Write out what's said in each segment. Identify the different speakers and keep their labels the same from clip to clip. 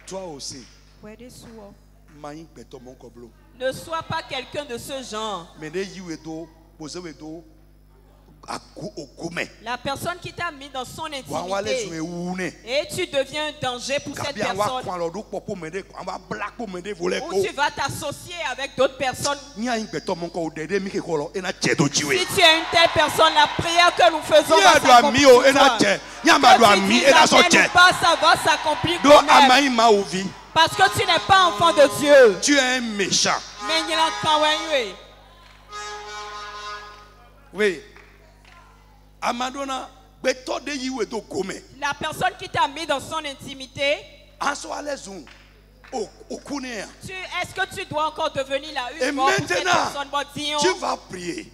Speaker 1: Toi aussi.
Speaker 2: Ne sois pas quelqu'un de ce genre. La personne qui t'a mis dans son intimité et tu deviens un danger pour cette personne. Ou tu vas t'associer avec d'autres personnes. Si tu es une telle personne, la prière que nous faisons va s'accomplir. Que tu dises amen ou pas, ça va s'accomplir quand même. Parce que tu n'es pas enfant de Dieu.
Speaker 1: Tu es un méchant. Oui. Amadona, la
Speaker 2: personne qui t'a mis dans son intimité, est-ce que tu dois encore devenir la une?
Speaker 1: Et maintenant, tu vas prier.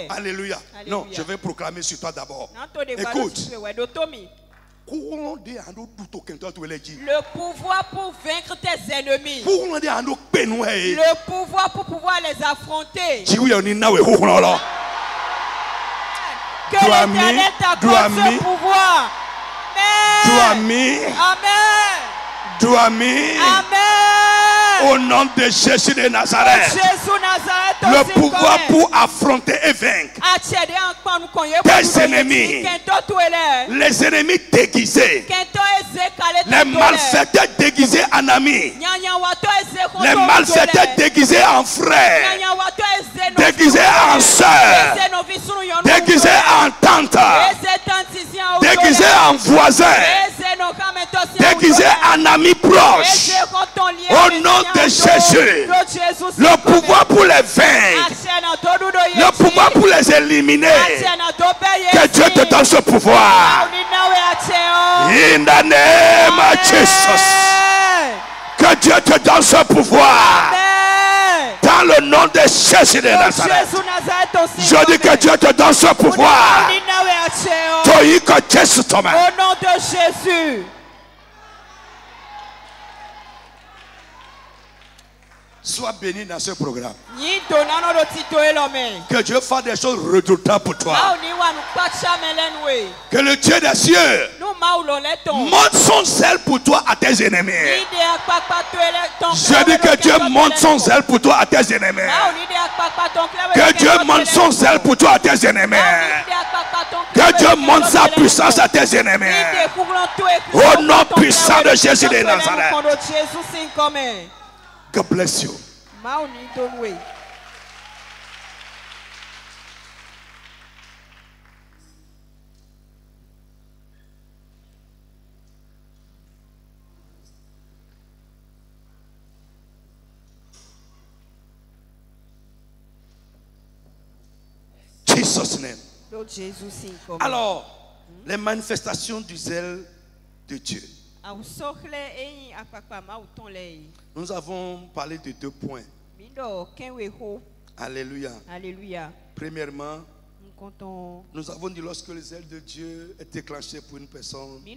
Speaker 1: Alléluia.
Speaker 2: Alléluia.
Speaker 1: Non, je vais proclamer sur toi d'abord. Écoute.
Speaker 2: Le pouvoir pour vaincre tes ennemis. Le pouvoir pour pouvoir les affronter. Que l'Éternel t'accorde ce pouvoir. Amen. Amen.
Speaker 1: Au nom de Jésus de Nazareth. Le pouvoir pour affronter et vaincre tes ennemis. Les ennemis déguisés. Les malfaiteurs déguisés en amis. Les malfaiteurs déguisés en frères. Déguisés en sœurs. Déguisés en tantes. Déguisés en voisins. Déguisés en amis proches. Au nom de Jésus, le pouvoir pour les vaincre, le pouvoir pour les éliminer, que Dieu te donne ce pouvoir. In the name of Jesus, que Dieu te donne ce pouvoir. Dans le nom de Jésus de Nazareth, je dis que Dieu te donne ce pouvoir. Au
Speaker 2: nom de Jésus.
Speaker 1: Sois béni dans ce programme. Que Dieu fasse des choses redoutables pour toi. Que le Dieu des cieux monte son zèle pour toi à tes ennemis. Je dis que Dieu monte son zèle pour toi à tes ennemis. Que Dieu monte son zèle pour toi à tes ennemis. Que Dieu monte sa puissance à tes ennemis. Au nom puissant de Jésus de Nazareth. God bless you. Jesus' name. Alors, les manifestations du zèle de Dieu. Nous avons parlé de 2 points. Alléluia.
Speaker 2: Alléluia.
Speaker 1: Premièrement, nous avons dit lorsque le zèle de Dieu est déclenché pour une personne, il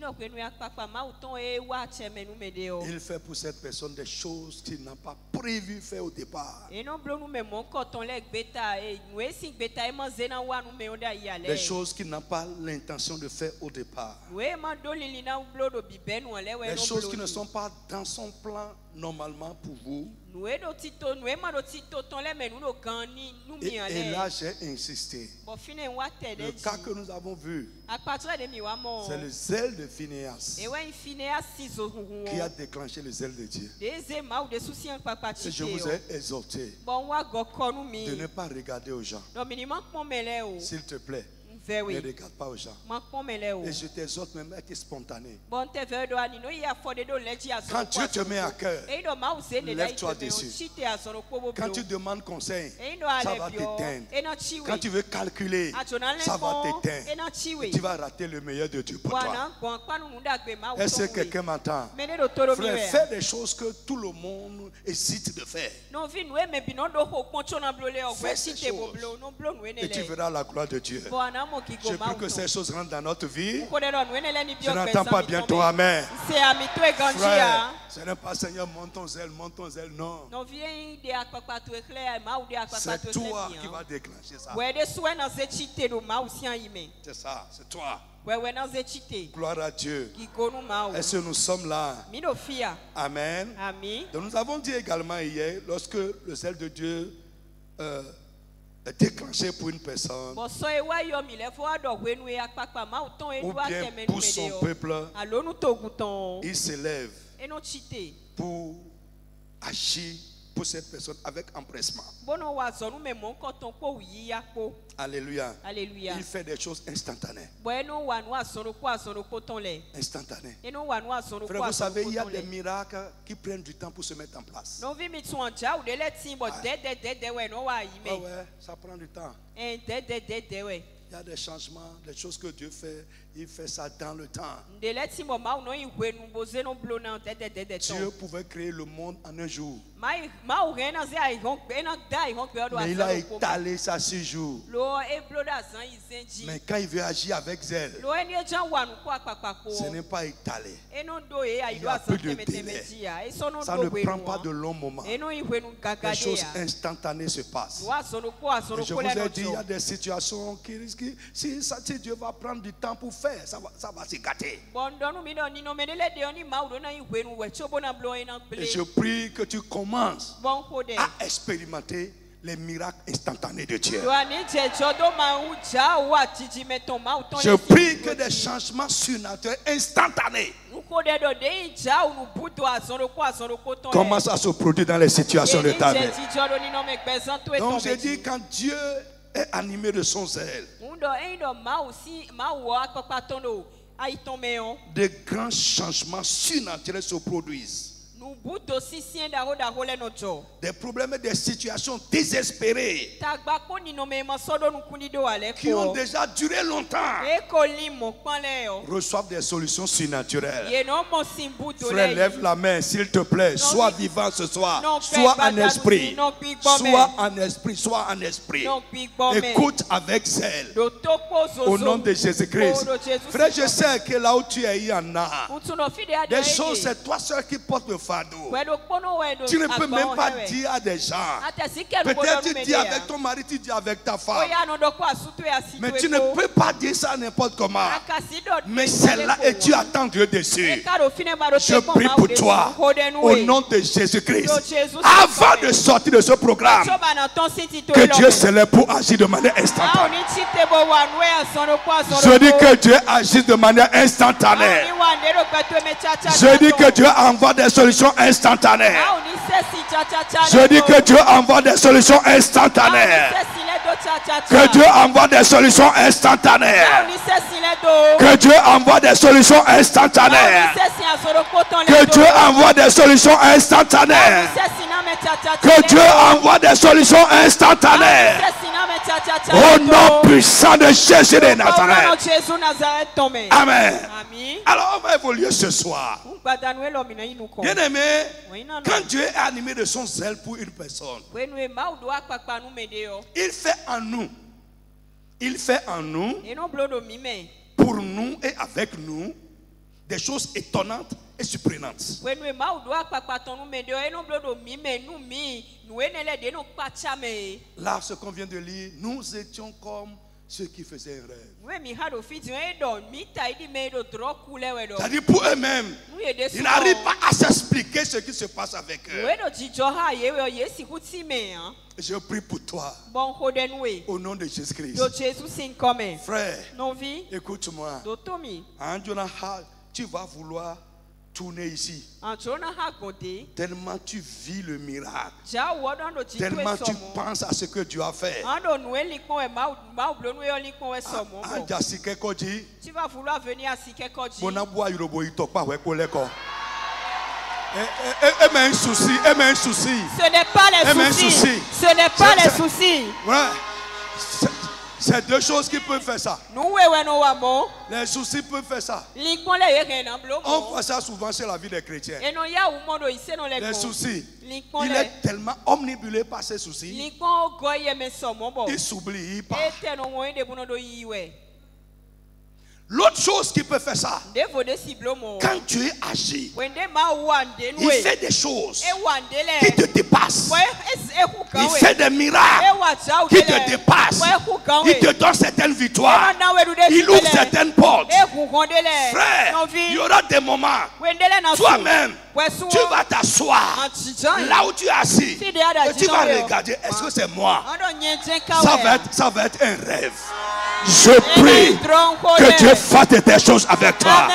Speaker 1: fait pour cette personne des choses qu'il n'a pas prévu faire au départ. Des choses qu'il n'a pas l'intention de faire au départ. Des choses qui ne sont pas dans son plan normalement pour vous. Et là j'ai insisté. Le cas que nous avons vu, c'est le zèle de Phinéas qui a déclenché le zèle de Dieu. Et je vous ai exhorté de ne pas regarder aux gens. S'il te plaît, ne regarde pas aux gens. Et je t'exhorte même à être spontané. Quand Dieu te met à cœur, lève-toi dessus. Quand tu demandes conseil, ça va t'éteindre. Quand tu veux calculer, ça va t'éteindre. Tu vas rater le meilleur de Dieu pour toi. Est-ce que quelqu'un m'entend? Frère, fais des choses que tout le monde hésite de faire. Fais ces choses et tu verras la gloire de Dieu. Je prie que ces choses rentrent dans notre vie. Je n'entends pas bientôt amen. Frère, ce n'est pas Seigneur, monte ton zèle, non. C'est toi qui vas déclencher ça. C'est ça, c'est toi. Gloire à Dieu. Est-ce que nous sommes là? Amen. Donc nous avons dit également hier, lorsque le zèle de Dieu est déclenché pour une personne, ou bien pour son peuple, il s'élève pour agir pour cette personne avec empressement. Alléluia. Il fait des choses instantanées. Instantanées. Frère, vous savez, il y a des miracles qui prennent du temps pour se mettre en place. Ouais, ça prend du temps. Il y a des changements, des choses que Dieu fait, il fait ça dans le temps. Dieu pouvait créer le monde en un jour. Mais il a étalé ça 6 jours. Mais quand il veut agir avec zèle, ce n'est pas étalé. Il y a peu de délai. Ça ne prend pas de longs moments. Les choses instantanées se passent. Et je vous ai dit, il y a des situations qui risquent. Si Dieu va prendre du temps pour faire, ça va se gâter. Et je prie que tu commences à expérimenter les miracles instantanés de Dieu. Je prie que des changements surnaturels instantanés commencent à se produire dans les situations de ta vie. Donc j'ai dit, quand Dieu est animé de son zèle, de grands changements surnaturels se produisent. Des problèmes et des situations désespérées qui ont déjà duré longtemps reçoivent des solutions surnaturelles. Frère, lève la main s'il te plaît. Sois vivant ce soir. Sois en esprit. Sois en esprit. Sois en esprit. Écoute avec zèle. Au nom de Jésus-Christ. Frère, je sais que là où tu es, il y en a. Des choses, c'est toi seul qui portes le fardeau. Tu ne peux même pas dire à des gens. Peut-être tu dis avec ton mari, tu dis avec ta femme. Mais tu ne peux pas dire ça n'importe comment. Mais c'est là et tu attends Dieu dessus. Je prie pour toi au nom de Jésus-Christ. Avant de sortir de ce programme, que Dieu se lève pour agir de manière instantanée. Je dis que Dieu agisse de manière instantanée. Je dis que Dieu envoie des solutions instantanées. Je dis que Dieu envoie des solutions instantanées. Que Dieu envoie des solutions instantanées. Que Dieu envoie des solutions instantanées. Que Dieu envoie des solutions instantanées. Que Dieu envoie des solutions instantanées. Au nom puissant de Jésus de Nazareth. Amen. Alors on va évoluer ce soir. Bien aimé, quand Dieu est animé de son zèle pour une personne, il fait en nous, pour nous et avec nous, des choses étonnantes et surprenantes. Là, ce qu'on vient de lire, nous étions comme ceux qui faisaient un rêve. C'est-à-dire pour eux-mêmes, ils n'arrivent pas à s'expliquer ce qui se passe avec eux. Je prie pour toi au nom de Jésus-Christ. Frère, écoute-moi. Tu vas vouloir tourner ici. Tellement tu vis le miracle. Tellement tu penses à ce que Dieu a fait.
Speaker 2: Tu vas vouloir venir à Sikekoji.
Speaker 1: Ce
Speaker 2: n'est pas les soucis. Ce n'est pas les soucis.
Speaker 1: C'est deux choses qui peuvent faire ça. Les soucis peuvent faire ça. On voit ça souvent chez la vie des chrétiens. Les soucis. Il est tellement omnibulé par ses soucis. Il s'oublie, il part. L'autre chose qui peut faire ça, quand Dieu agit, il fait des choses qui te dépassent. Il fait des miracles qui te dépassent. Il te donne certaines victoires. Il ouvre certaines portes. Frère, il y aura des moments, toi-même, tu vas t'asseoir là où tu es assis et tu vas regarder, est-ce que c'est moi? Ça va être un rêve. Je prie que Dieu fasse des choses avec toi.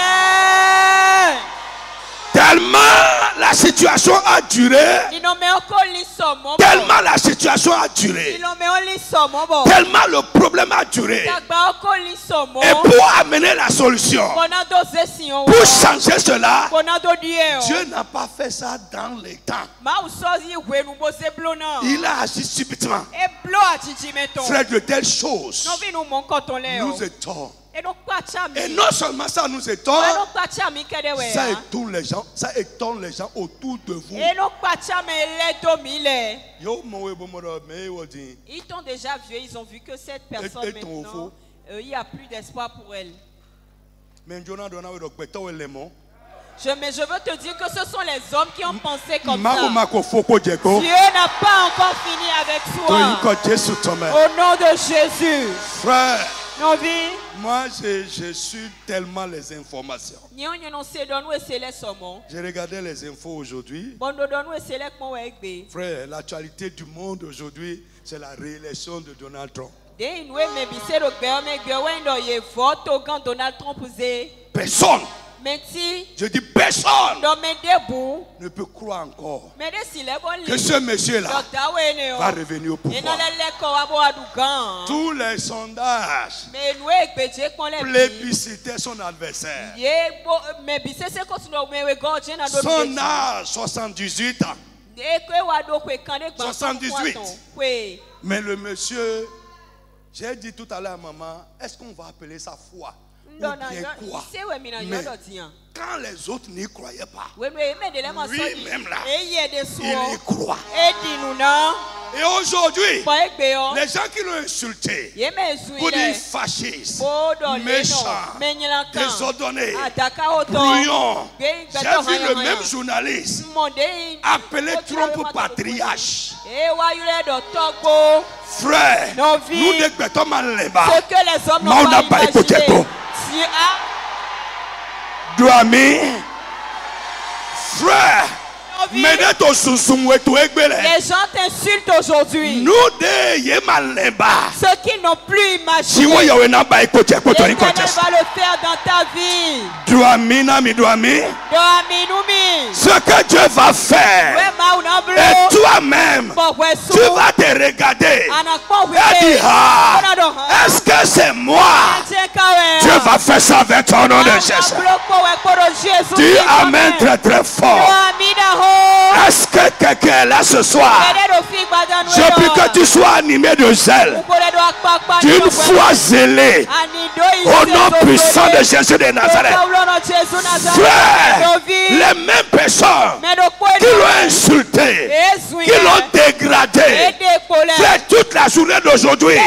Speaker 1: Tellement la situation a duré. Tellement la situation a duré. Tellement le problème a duré. Et pour amener la solution, pour changer cela, Dieu n'a pas fait ça dans les temps. Il a agi subitement. Frère, de telles choses nous étonnent. Et non seulement ça nous étonne, ça étonne les gens autour de vous.
Speaker 2: Ils t'ont déjà vu, ils ont vu que cette personne maintenant, il n'y a plus d'espoir pour elle. Mais je veux te dire que ce sont les hommes qui ont pensé comme ça. Dieu n'a pas encore fini avec toi. Au nom de Jésus.
Speaker 1: Frère, moi je suis tellement les informations. J'ai regardé les infos aujourd'hui. Frère, l'actualité du monde aujourd'hui, c'est la réélection de Donald Trump. Personne. Je dis personne ne peut croire encore que ce monsieur-là va revenir au pouvoir. Tous les sondages plébiscitaient son adversaire. Son âge, 78 ans. 78. Mais le monsieur, j'ai dit tout à l'heure à maman, est-ce qu'on va appeler ça foi? Ou bien quoi? Mais quand les autres n'y croyaient pas, lui-même là, il y croit. Et aujourd'hui, les gens qui l'ont insulté, pour dire fasciste, méchant, désordonné, brouillon, j'ai vu le même journaliste appeler Trump patriarche. Frère, nous décrétons mal les bas.
Speaker 2: Ce que les hommes n'ont pas imaginé.
Speaker 1: Frère, les
Speaker 2: gens t'insultent aujourd'hui. Ceux qui n'ont plus imaginé, l'Éternel va le faire dans ta vie.
Speaker 1: Ce que Dieu va faire, et toi-même, tu vas te regarder et dire, est-ce que c'est moi? Dieu va faire ça avec ton nom de Jésus. Dis amen très très fort. Est-ce que quelqu'un est là ce soir? Je prie que tu sois animé de zèle, d'une foi zélée, au nom puissant de Jésus de Nazareth. Frère, les mêmes personnes qui l'ont insulté, qui l'ont dégradé, frère, toute la journée d'aujourd'hui,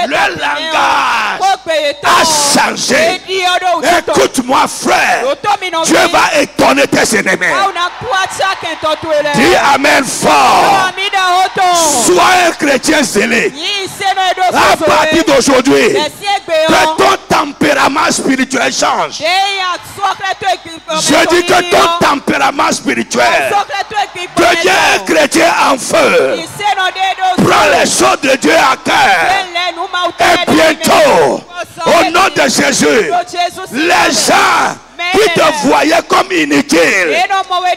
Speaker 1: leur langage a changé. Écoute-moi, frère, Dieu va étonner tes ennemis. Dis amen fort. Sois un chrétien zélé. À partir d'aujourd'hui, que ton tempérament spirituel change. Je dis que ton tempérament spirituel devient un chrétien en feu. Prends les choses de Dieu à cœur. Et bientôt, au nom de Jésus, les gens qui te voyaient comme inutile,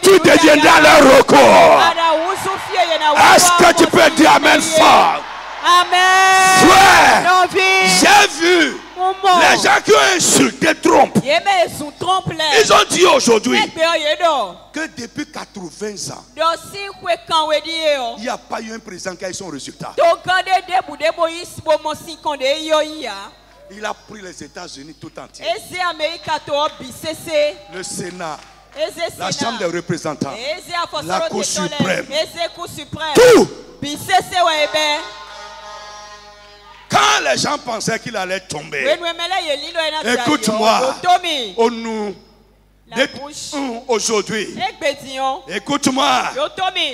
Speaker 1: tu deviendras leur recours. Est-ce que tu peux dire amen fort?
Speaker 2: Amen.
Speaker 1: Frère, j'ai vu les gens qui ont insulté Trump. Ils ont dit aujourd'hui que depuis 80 ans, il n'y a pas eu un président qui a eu son résultat. Il a pris les États-Unis tout entier. Le Sénat, la Chambre des représentants, la Cour suprême, tout. Quand les gens pensaient qu'il allait tomber, écoute-moi, aujourd'hui, écoute-moi,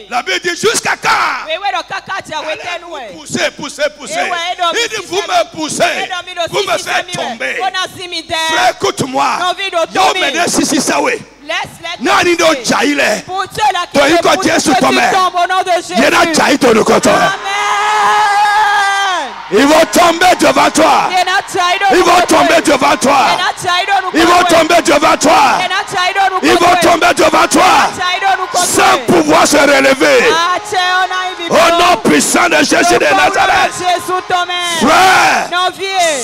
Speaker 1: la Bible dit jusqu'à quand? Pousser. Il dit vous me poussez, vous me faites tomber. Frère, écoute-moi. Yo me dis si ça oui. Nani do jaile. To iko Jésus tome. Yena jaile to koto. Ils vont tomber devant toi. Ils vont tomber devant toi. Ils vont tomber devant toi. Ils vont tomber devant toi. Sans pouvoir se relever. Au nom puissant de Jésus de Nazareth. Frère,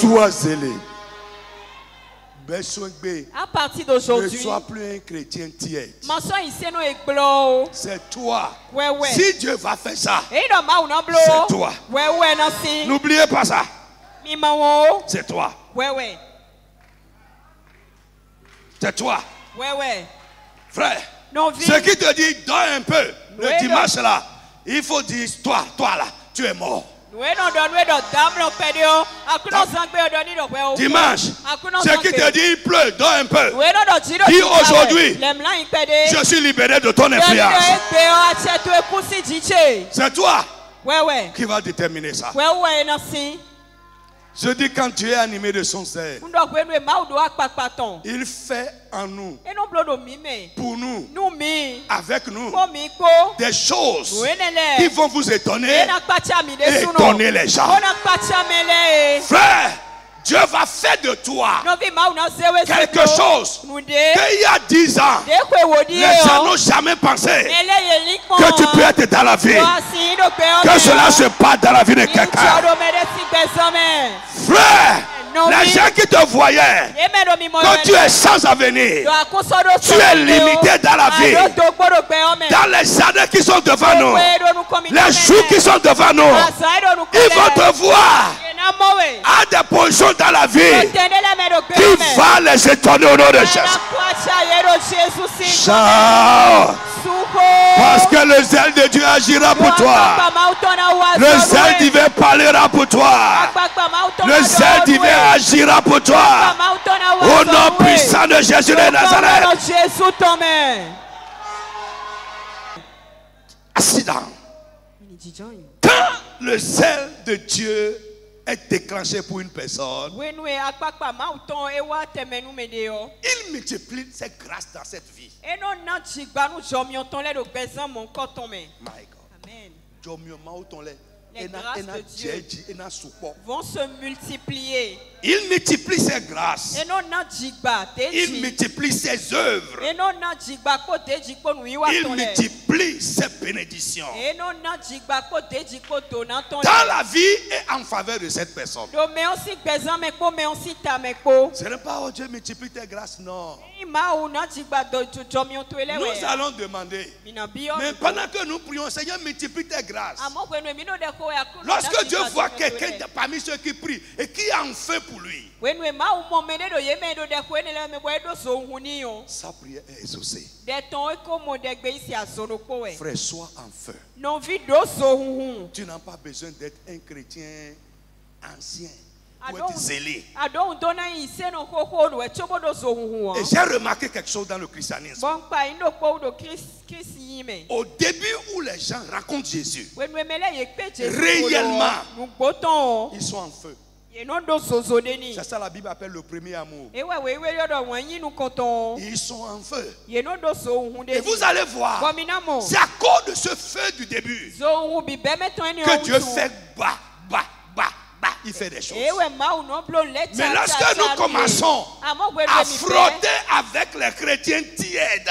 Speaker 1: sois zélé.
Speaker 2: À partir d'aujourd'hui,
Speaker 1: ne sois plus un chrétien tiède. C'est toi. Si Dieu va faire ça, c'est toi. N'oubliez pas ça. C'est toi. C'est toi. Frère, ce qui te dit dors un peu le dimanche là, il faut dire toi là, tu es mort. Dimanche, ce qui te dit il pleut, dors un peu. Dis aujourd'hui, je suis libéré de ton influence. C'est toi qui va déterminer ça. Je dis quand Dieu est animé de son zèle, il fait en nous, pour nous, avec nous, des choses qui vont vous étonner et étonner les gens. Frère, Dieu va faire de toi quelque chose qu'il y a 10 ans, les gens n'ont jamais pensé que tu peux être dans la vie, que cela se passe dans la vie de quelqu'un. Frère, les gens qui te voyaient, quand tu es sans avenir, tu es limité dans la vie. Dans les années qui sont devant nous, les jours qui sont devant nous, ils vont te voir à des positions dans la vie qui va les étonner au nom de Jésus. Ciao. Parce que le zèle de Dieu agira pour toi. Le zèle divin parlera pour toi. Le zèle divin agira pour toi. Au nom puissant de Jésus de Nazareth. Accident. Quand le zèle de Dieu est déclenché pour une personne, il multiplie ses grâces dans cette vie. My God. Les grâces de Dieu vont se multiplier. Il multiplie ses grâces. Il multiplie ses œuvres. Il multiplie ses bénédictions. Dans la vie et en faveur de cette personne. Ce n'est pas oh Dieu multiplie tes grâces, non. Nous allons demander. Mais pendant que nous prions, Seigneur, multiplie tes grâces. Lorsque Dieu voit quelqu'un parmi ceux qui prient et qui en fait pour lui, sa prière est exaucée. Frère, sois en feu. Tu n'as pas besoin d'être un chrétien ancien pour être zélé. Et j'ai remarqué quelque chose dans le christianisme. Au début où les gens racontent Jésus, réellement, ils sont en feu. C'est ça la Bible appelle le premier amour. Ils sont en feu. Et vous allez voir, c'est à cause de ce feu du début que Dieu fait bas. Il fait des choses. Mais lorsque nous commençons à frotter avec les chrétiens tièdes,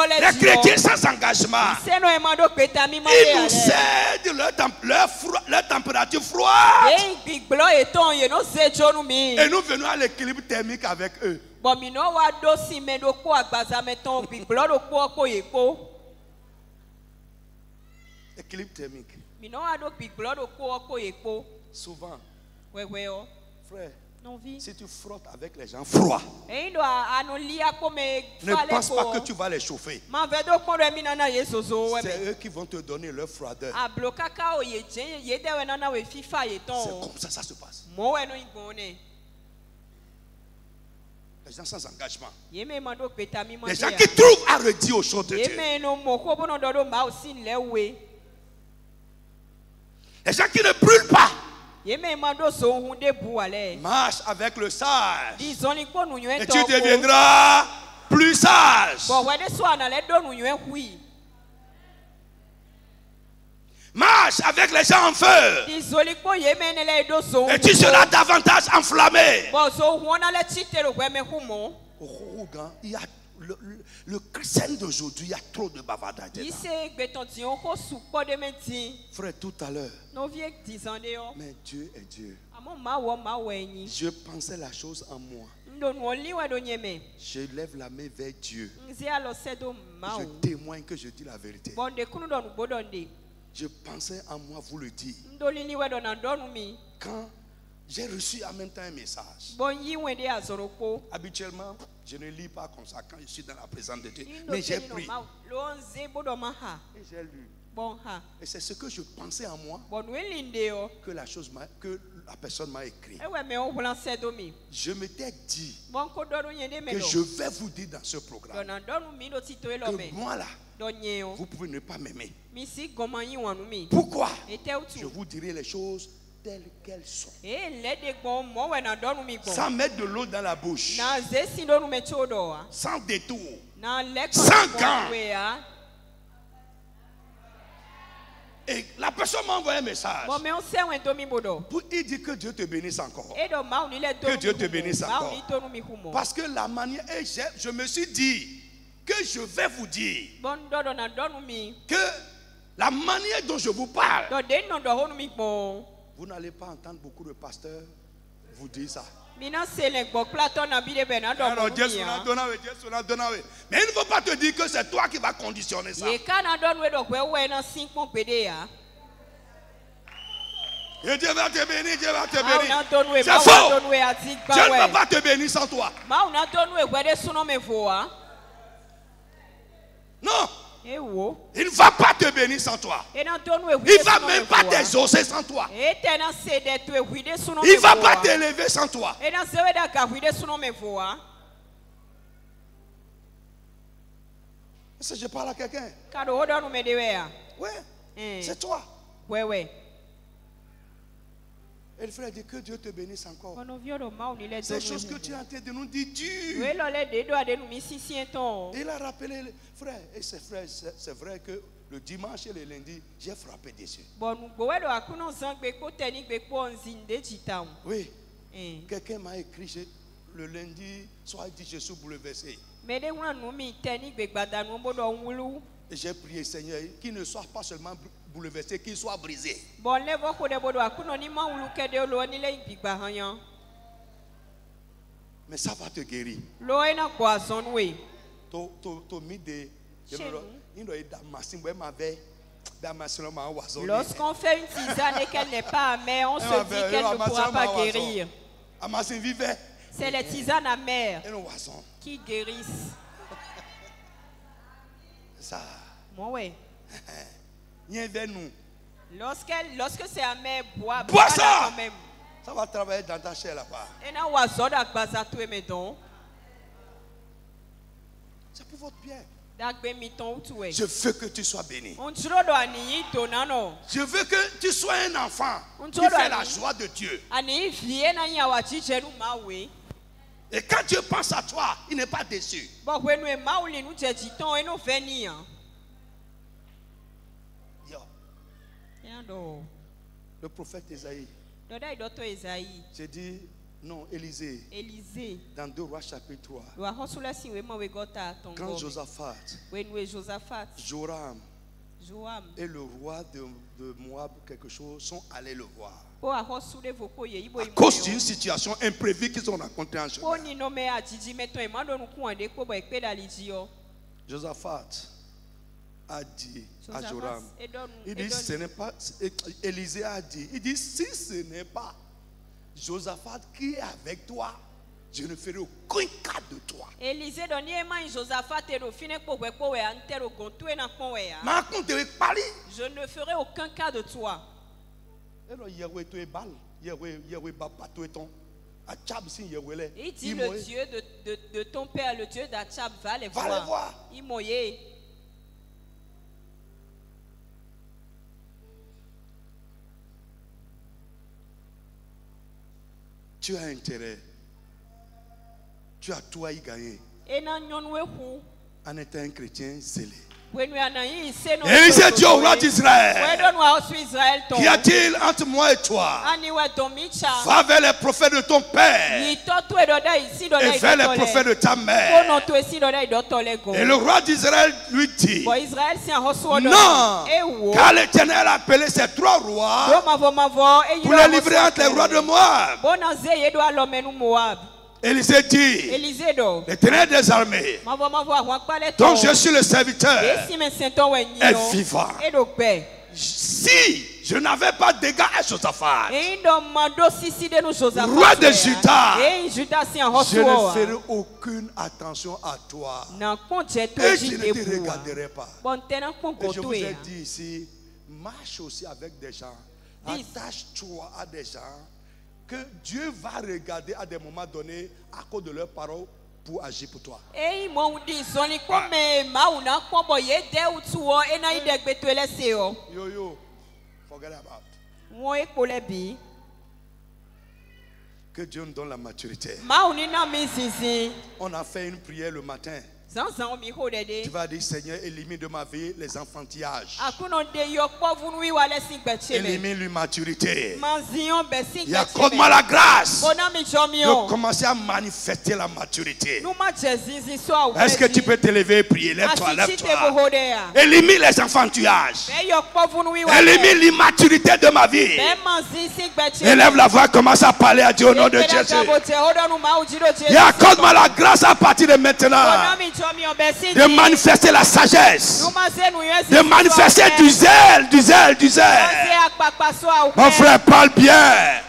Speaker 1: les chrétiens sans engagement, ils nous cèdent leur température froide. Et nous venons à l'équilibre thermique avec eux. Équilibre thermique. Souvent, frère, Si tu frottes avec les gens froids, ne pense pas que tu vas les chauffer. C'est eux qui vont te donner leur froideur. C'est comme ça ça se passe. Les gens sans engagement. Les gens qui trouvent à redire aux choses de Dieu. Les gens qui ne brûlent pas. Marche avec le sage. Et tu deviendras plus sage. Marche avec les gens en feu. Et tu seras davantage enflammé. Il y a le chrétien d'aujourd'hui, il y a trop de bavardage. Frère, tout à l'heure, mais Dieu est Dieu. Je pensais la chose en moi. Je lève la main vers Dieu. Je témoigne que je dis la vérité. Je pensais en moi vous le dire. Quand j'ai reçu en même temps un message. Habituellement, je ne lis pas comme ça quand je suis dans la présence de Dieu. Mais j'ai pris. Et j'ai lu. Et c'est ce que je pensais en moi que la personne m'a écrit. Je m'étais dit que je vais vous dire dans ce programme que moi là, vous pouvez ne pas m'aimer. Pourquoi? Je vous dirai les choses telles qu'elles sont. Sans mettre de l'eau dans la bouche. Sans détour. Sans gants. Et la personne m'a envoyé un message. Il dit que Dieu te bénisse encore. Que Dieu te bénisse encore. Parce que la manière, je me suis dit que je vais vous dire que la manière dont je vous parle, vous n'allez pas entendre beaucoup de pasteurs vous dire ça. Mais il ne faut pas te dire que c'est toi qui vas conditionner ça. Et Dieu va te bénir, Dieu va te bénir. C'est faux. Dieu ne va pas te bénir sans toi. Non. Il ne va pas te bénir sans toi. Il ne va même pas t'exaucer sans toi. Il ne va pas t'élever sans toi. Est-ce que je parle à quelqu'un? Oui, c'est toi. Et le frère dit que Dieu te bénisse encore. Ces choses que tu es en train de nous dire, Dieu. Il a rappelé, frère, et c'est vrai que le dimanche et le lundi, j'ai frappé dessus. Oui. Quelqu'un m'a écrit le lundi, soit il dit je suis bouleversé. Et j'ai prié, Seigneur, qu'il ne soit pas seulement bouleversé, qu'il soit brisé. Mais ça va te guérir.
Speaker 2: Lorsqu'on fait une tisane et qu'elle n'est pas amère, on se dit qu'elle ne pourra pas guérir. C'est les tisanes amères qui guérissent.
Speaker 1: Ça.
Speaker 2: Lorsque c'est amer, bois
Speaker 1: ça. Quand même. Ça va travailler dans ta chair là-bas. C'est pour votre bien. Je veux que tu sois béni. Je veux que tu sois un enfant qui fait la joie de Dieu. Et quand Dieu pense à toi, il n'est pas déçu. Le prophète Ésaïe. J'ai dit non, Élisée. Dans 2 Rois chapitre 3. Quand Josaphat, Joram et le roi de Moab, quelque chose, sont allés le voir. À cause d'une situation imprévue qu'ils ont rencontrée en chemin. Josaphat a dit à Joram, il dit ce n'est pas, Élisée a dit, il dit si ce n'est pas Josaphat qui est avec toi, je ne ferai aucun cas de toi.
Speaker 2: Je ne ferai aucun cas de toi. Il dit le Dieu de ton père, le Dieu d'Achab, va les voir.
Speaker 1: Tu as intérêt. Tu as tout à y gagner. En étant un chrétien zélé. Et il s'est dit au roi d'Israël, qu'y a-t-il entre moi et toi? Va vers les prophètes de ton père et vers les prophètes de ta mère. Et le roi d'Israël lui dit, non, car l'Éternel a appelé ces 3 rois pour les livrer entre les rois de Moab. Élisée dit, l'Éternel des armées, dont je suis le serviteur, est vivant. Si je n'avais pas dégâts à Josaphat, roi de Juda, je ne ferai aucune attention à toi. Et je ne te regarderai pas. Et je vous ai dit ici, marche aussi avec des gens. Attache-toi à des gens que Dieu va regarder à des moments donnés à cause de leurs paroles pour agir pour toi. Yo, forget about. Que Dieu nous donne la maturité. On a fait une prière le matin. Tu vas dire, Seigneur, élimine de ma vie les enfantillages. Élimine l'immaturité. Et accorde-moi la grâce de commencer à manifester la maturité. Est-ce que tu peux te lever et prier? Lève-toi, lève-toi. Élimine les enfantillages. Élimine l'immaturité de ma vie. Élève la voix, commence à parler à Dieu au nom de Jésus. Et accorde-moi la grâce à partir de maintenant de manifester la sagesse, de manifester du zèle. Mon frère, parle bien.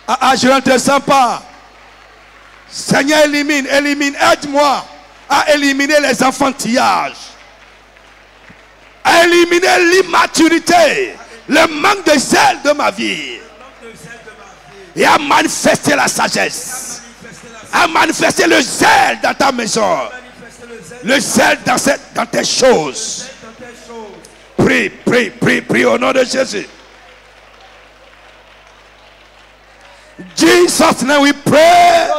Speaker 1: Je ne te sens pas. Seigneur, élimine, aide-moi à éliminer les enfantillages, à éliminer l'immaturité, le manque de zèle de ma vie, et à manifester la sagesse, à manifester le zèle dans ta maison, le zèle dans tes choses. Prie au nom de Jésus. Jesus name we pray.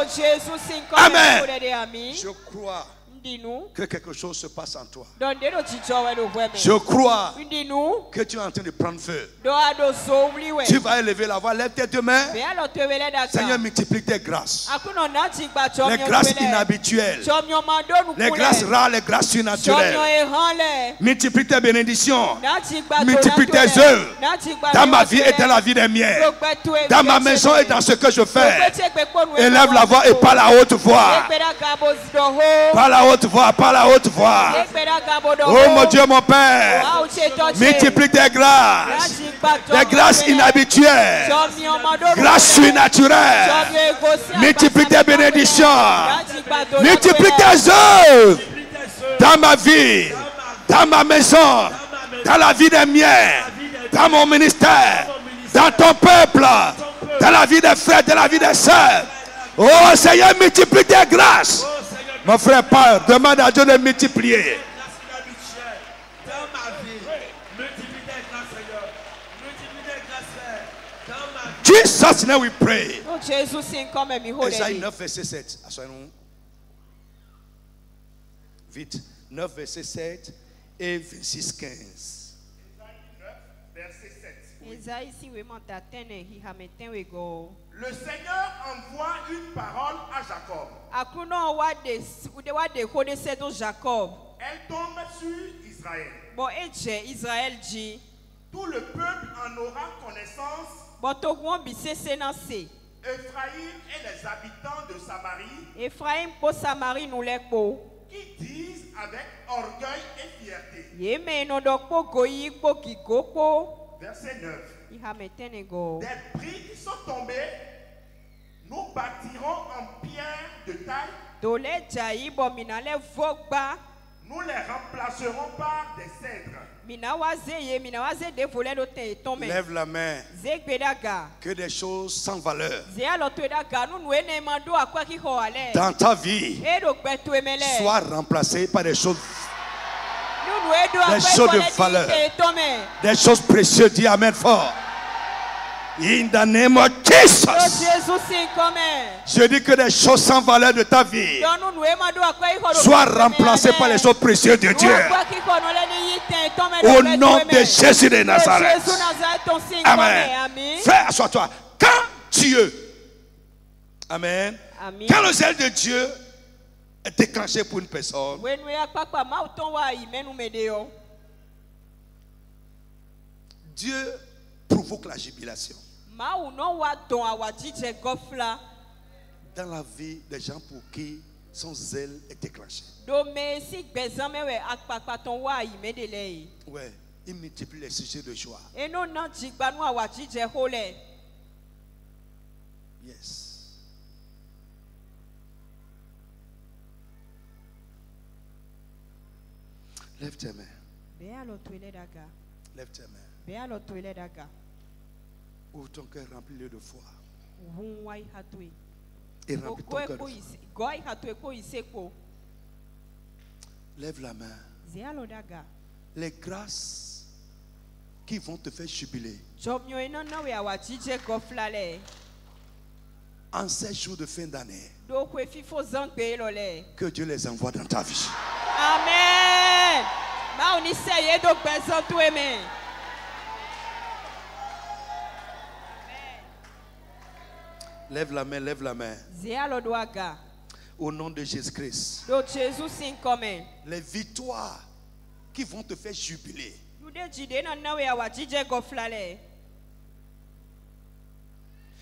Speaker 1: Amen. Je crois que quelque chose se passe en toi. Je crois que tu es en train de prendre feu. Tu vas élever la voix, lève tes 2 mains. Seigneur, multiplie tes grâces. Les grâces inhabituelles, les grâces rares, les grâces surnaturelles. Multiplie tes bénédictions, multiplie tes œuvres dans ma vie et dans la vie des miens, dans ma maison et dans ce que je fais. Élève la voix et parle à haute voix. Parle à haute voix, parle à haute voix. Oh mon Dieu, mon Père, multiplie tes grâces, des grâces inhabituelles, grâces surnaturelles. Multiplie tes bénédictions, multiplie tes œuvres dans ma vie, dans ma maison, dans la vie des miens, dans mon ministère, dans ton peuple, dans la vie des frères, dans la vie des sœurs. Oh Seigneur, multiplie tes grâces. Mon frère, parle, demande à Dieu de multiplier. Jesus name we pray. Esaïe 9 verset 7. Vite. 9 verset 7 et 26 15.
Speaker 3: Le Seigneur envoie une parole à Jacob. Elle tombe sur Israël. Tout le peuple en aura connaissance. Ephraïm et les habitants de Samarie qui disent avec orgueil et fierté, verset 9. Des prix qui sont tombés, nous bâtirons en pierre de taille. Nous les remplacerons par des cèdres.
Speaker 1: Lève la main. Que des choses sans valeur dans ta vie soient remplacées par des choses de valeur, des choses précieuses. Dis amen fort. In the name of Jesus. Je dis que les choses sans valeur de ta vie soient remplacées par les choses précieuses de Dieu. Au nom de Jésus de Nazareth. Amen. Frère, assois-toi. Quand Dieu, amen, quand le zèle de Dieu est déclenché pour une personne, Dieu provoque la jubilation dans la vie des gens pour qui son zèle est déclenché. Ouais, il multiplie les sujets de joie. Yes. Lève tes mains. Lève tes mains. Où ton cœur rempli de foi. Et rempli ton cœur de foi. Lève la main. Les grâces qui vont te faire jubiler en ces jours de fin d'année, que Dieu les envoie dans ta vie.
Speaker 2: Amen.
Speaker 1: Lève la main, lève la main. Au nom de Jésus-Christ. Les victoires qui vont te faire jubiler.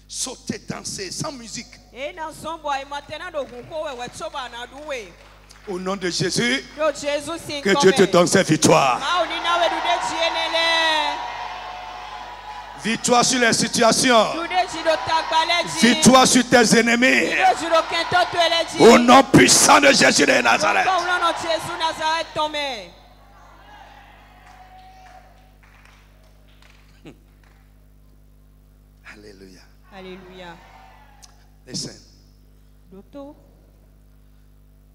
Speaker 1: Sauter, danser, sans musique. Au nom de Jésus, que Dieu te donne ces victoires. Victoire sur les situations. Victoire sur tes ennemis. Au nom puissant de Jésus de Nazareth. Alléluia.
Speaker 2: Alléluia.
Speaker 1: Listen.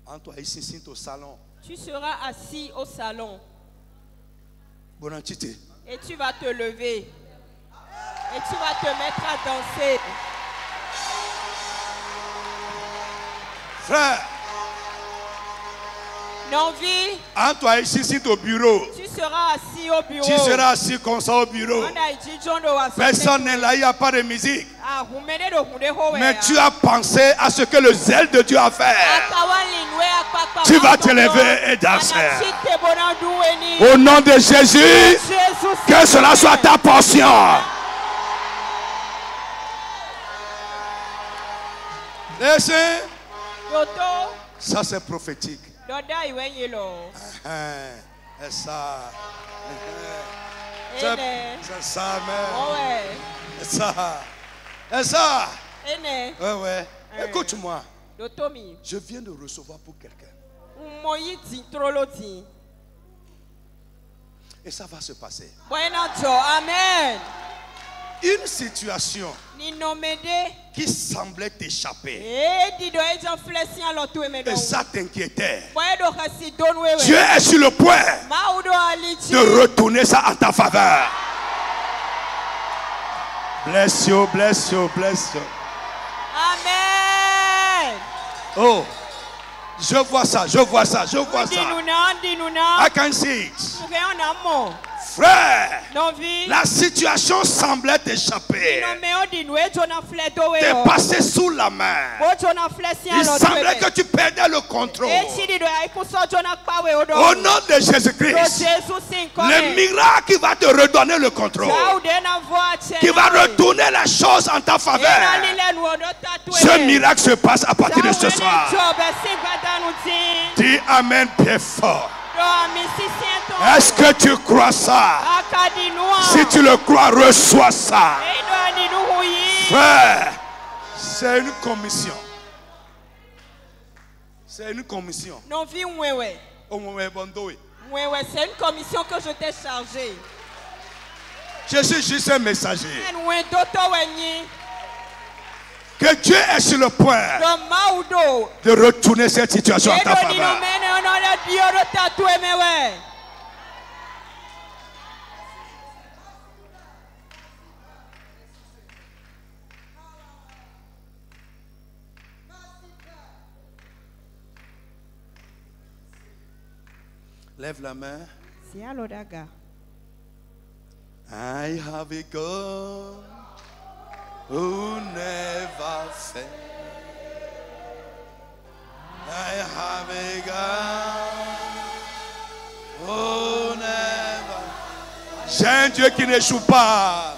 Speaker 1: En toi ici au salon.
Speaker 2: Tu seras assis au salon.
Speaker 1: Bon entité.
Speaker 2: Et tu vas te lever. Et tu vas te mettre à danser.
Speaker 1: Frère.
Speaker 2: Non-vie.
Speaker 1: En toi ici au bureau.
Speaker 2: Tu seras assis au bureau.
Speaker 1: Tu seras assis comme ça au bureau. Personne n'est là, il n'y a pas de musique. Mais tu as pensé à ce que le zèle de Dieu a fait. Tu vas te lever et danser. Au nom de Jésus, que cela soit ta portion. Laissez. Ça c'est prophétique. C'est ça. C'est ça, mais. C'est ça. C'est ça. Ouais. Écoute-moi. Je viens de recevoir pour quelqu'un. Et ça va se passer.
Speaker 2: Amen.
Speaker 1: Une situation qui semblait t'échapper et ça t'inquiétait. Dieu est sur le point de retourner ça en ta faveur. Bless you, bless you, bless you.
Speaker 2: Amen.
Speaker 1: Oh, je vois ça, je vois ça, je vois ça. I can see it. Frère, la situation semblait t'échapper. T'es passé sous la main. Il semblait que tu perdais le contrôle. Au nom de Jésus-Christ, le miracle qui va te redonner le contrôle, qui va retourner la chose en ta faveur. Ce miracle se passe à partir de ce soir. Dis Amen bien fort. Est-ce que tu crois ça? Si tu le crois, reçois ça. Frère, c'est une commission. C'est une commission.
Speaker 2: C'est une commission que je t'ai chargée.
Speaker 1: Je suis juste un messager. Que Dieu est sur le point de retourner cette situation à ta faveur. Lève la main. I have a God who never fails. I have a God who never. J'ai un Dieu qui n'échoue pas.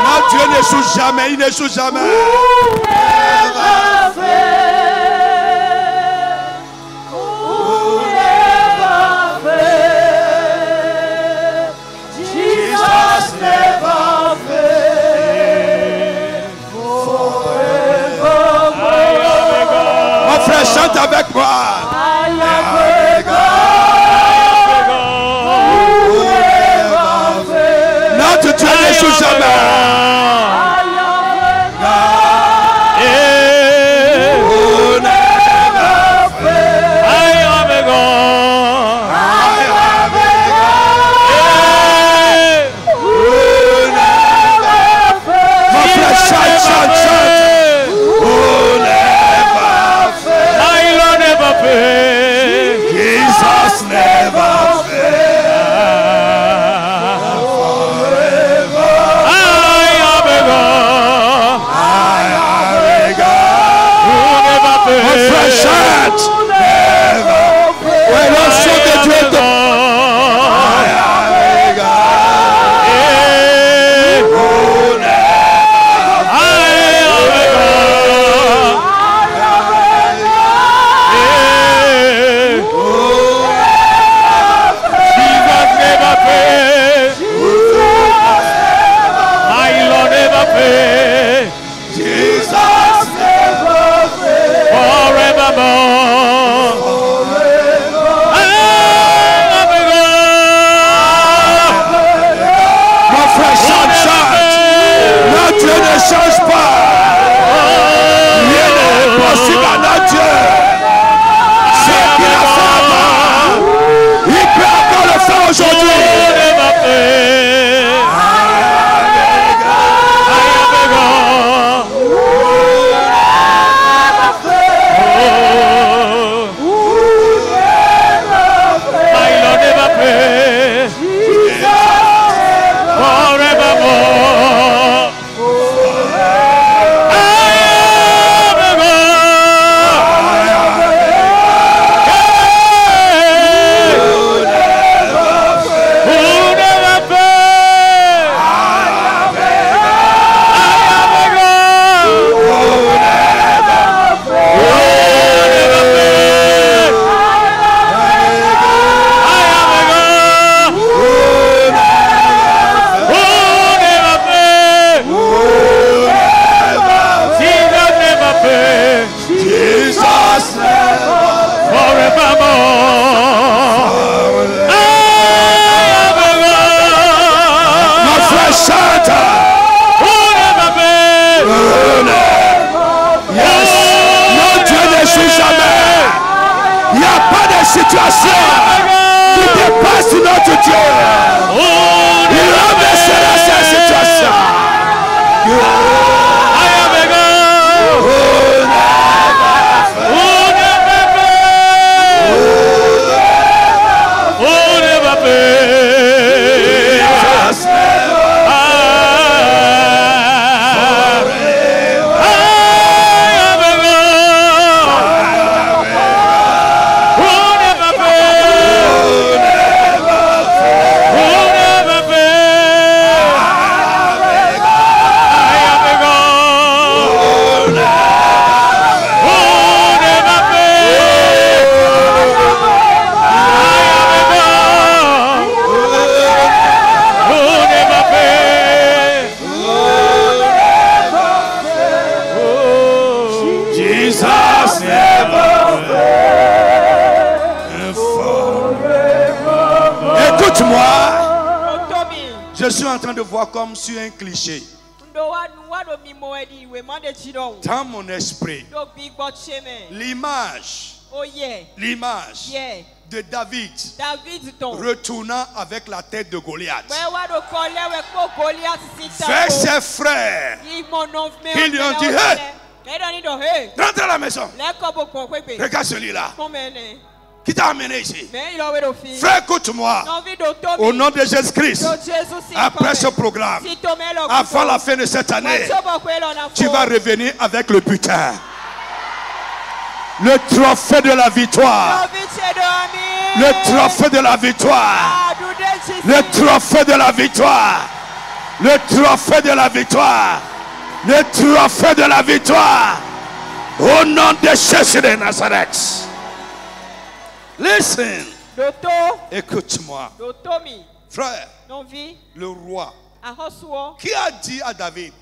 Speaker 1: Notre Dieu n'échoue jamais, il n'échoue jamais. Never fails. Chante avec moi. Notre Dieu n'échoue jamais. Je suis en train de voir comme sur un cliché. Dans mon esprit, l'image de David retournant avec la tête de Goliath vers ses frères qui lui ont dit: hey, rentre à la maison. Regarde celui-là qui t'a amené ici. Frère, écoute-moi. Au nom de Jésus-Christ, après ce programme, avant la fin de cette année, tu vas revenir avec le butin, le trophée de la victoire. Le trophée de la victoire. Le trophée de la victoire. Le trophée de la victoire. Le trophée de la victoire. Au nom de Jésus de Nazareth. Listen. Écoute-moi. Frère, le roi qui a dit à David: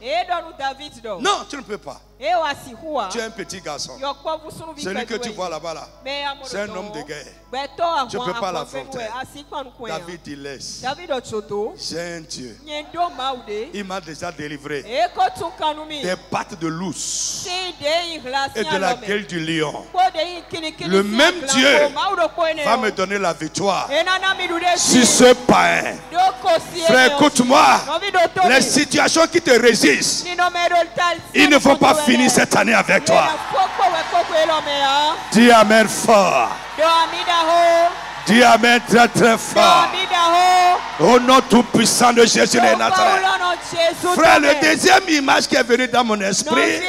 Speaker 1: non, tu ne peux pas. Tu es un petit garçon. Celui que tu vois là-bas, là, c'est un homme de guerre. Tu ne peux pas l'affronter. David dit: laisse. J'ai un Dieu. Il m'a déjà délivré des pattes de l'ours et de la gueule du lion. Le même Dieu va me donner la victoire sur ce pain. Frère, écoute-moi. Les situations qui te résistent, ils ne vont pas finir cette année avec toi. Dis amen fort. Dis amen très très fort. Au nom tout puissant de Jésus de Nazareth. Frère, la deuxième image qui est venue dans mon esprit,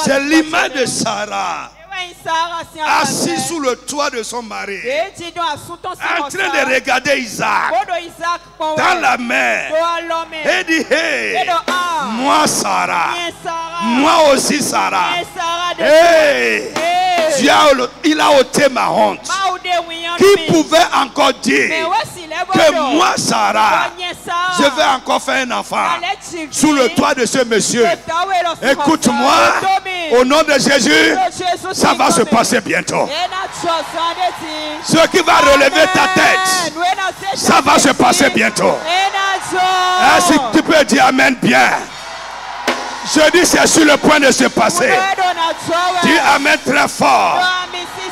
Speaker 1: c'est l'image de Sarah, assise sous le toit de son mari, en train de regarder Isaac dans la mer, et dit: hey, moi Sarah, moi aussi Sarah, hey, il a ôté ma honte. Qui pouvait encore dire que moi Sarah, je vais encore faire un enfant sous le toit de ce monsieur? Écoute-moi, au nom de Jésus, ça va se passer bientôt. Ce qui va relever ta tête, ça va se passer bientôt. Si tu peux dire amen bien. Je dis: c'est sur le point de se passer. Dis amen très fort.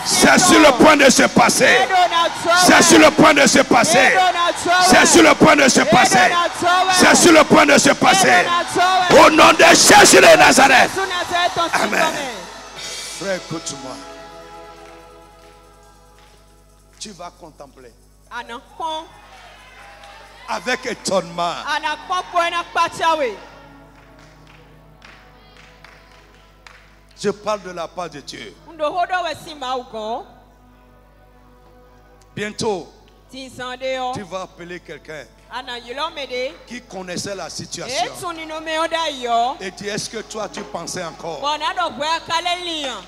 Speaker 1: C'est sur le point de se passer. C'est sur le point de se passer. C'est sur le point de se passer. C'est sur le point de se passer. Au nom de Jésus de Nazareth. Amen. Frère, écoute-moi. Tu vas contempler avec étonnement Je parle de la part de Dieu. Bientôt, tu vas appeler quelqu'un qui connaissait la situation et dit: est-ce que toi tu pensais encore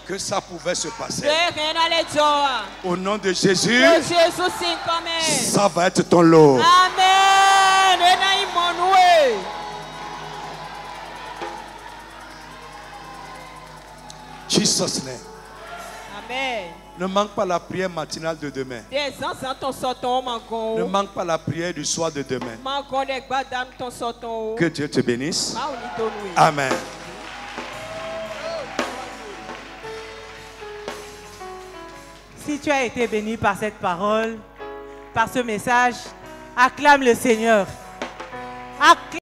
Speaker 1: que ça pouvait se passer? Au nom de Jésus, ça va être ton lot. Amen. Jesus name. Amen. Ne manque pas la prière matinale de demain. Ne manque pas la prière du soir de demain. Que Dieu te bénisse. Amen.
Speaker 4: Si tu as été béni par cette parole, par ce message, acclame le Seigneur. Acclame